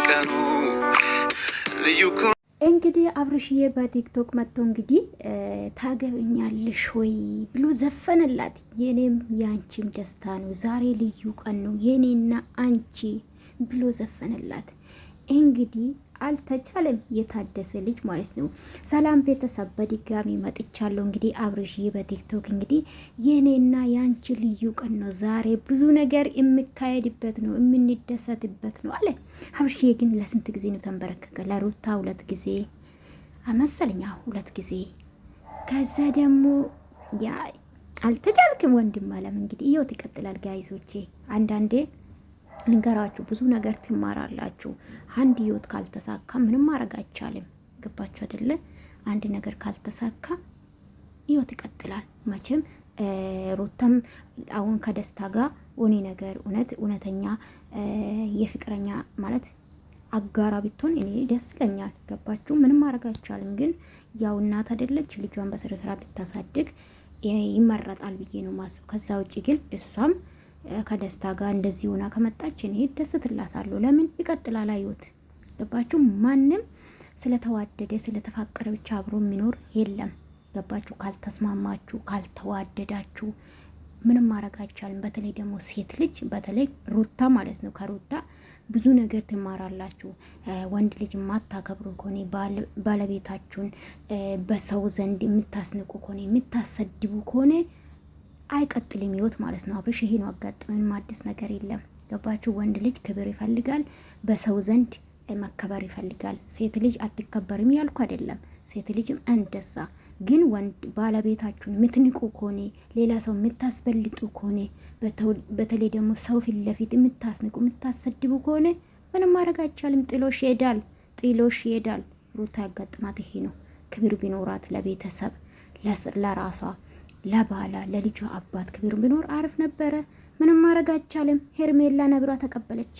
በየቀኑ ልዩ እንግዲህ አብርሽዬ በቲክቶክ መጥቶ እንግዲህ ታገብኛለሽ ወይ ብሎ ዘፈነላት። የኔም ያንቺም ደስታ ነው ዛሬ ልዩ ቀን ነው የኔና አንቺ ብሎ ዘፈነላት። እንግዲህ አልተቻለም የታደሰ ልጅ ማለት ነው። ሰላም ቤተሰብ በድጋሚ መጥቻለሁ። እንግዲህ አብርሽዬ በቲክቶክ እንግዲህ የኔና ያንቺ ልዩ ቀን ነው ዛሬ ብዙ ነገር የሚካሄድበት ነው የምንደሰትበት ነው አለ። አብርሽዬ ግን ለስንት ጊዜ ነው ተንበረከከ? ለሩታ 2 ጊዜ አመሰለኛ 2 ጊዜ። ከዛ ደግሞ ያ አልተቻልክም ወንድም አለም። እንግዲህ ይኸው ይቀጥላል። ጋይሶቼ አንዳንዴ ንገራችሁ ብዙ ነገር ትማራላችሁ። አንድ ህይወት ካልተሳካ ምንም ማድረግ አይቻልም። ገባችሁ አይደለ? አንድ ነገር ካልተሳካ ህይወት ይቀጥላል። መቼም ሩታም አሁን ከደስታ ጋር ሆኔ ነገር እውነተኛ የፍቅረኛ ማለት አጋራ ብትሆን እኔ ደስ ይለኛል። ገባችሁ? ምንም ማድረግ አይቻልም። ግን ያው እናት አይደለች ልጇን በስነ ስርዓት ብታሳድግ ይመረጣል ብዬ ነው ማስብ። ከዛ ውጪ ግን እሷም ከደስታ ጋር እንደዚህ ሆና ከመጣች እኔ ደስትላታለሁ። ለምን ይቀጥላል ህይወት። ገባችሁ? ማንም ስለተዋደደ ስለተፋቀረ ብቻ አብሮ የሚኖር የለም። ገባችሁ? ካልተስማማችሁ ካልተዋደዳችሁ ምንም ማድረግ አይቻልም። በተለይ ደግሞ ሴት ልጅ በተለይ ሩታ ማለት ነው። ከሩታ ብዙ ነገር ትማራላችሁ። ወንድ ልጅ የማታከብሩ ከሆነ ባለቤታችሁን በሰው ዘንድ የምታስንቁ ከሆነ የምታሰድቡ ከሆነ አይቀጥልም ህይወት ማለት ነው። አብርሽ ይሄ ነው አጋጥመን አዲስ ነገር የለም። ገባችሁ? ወንድ ልጅ ክብር ይፈልጋል፣ በሰው ዘንድ መከበር ይፈልጋል። ሴት ልጅ አትከበርም ያልኩ አይደለም። ሴት ልጅም እንደዛ። ግን ወንድ ባለቤታችሁን የምትንቁ ከሆነ ሌላ ሰው የምታስበልጡ ከሆነ በተለይ ደግሞ ሰው ፊት ለፊት የምታስንቁ የምታሰድቡ ከሆነ ምንም ማድረግ አይቻልም። ጥሎሽ ይሄዳል። ሩታ ያጋጥማት ይሄ ነው። ክብር ቢኖራት ለቤተሰብ ለራሷ ለባላ ለልጇ አባት ክብር ቢኖር አሪፍ ነበረ። ምንም ማድረግ አይቻልም። ሄርሜላ ነብሯ ተቀበለች።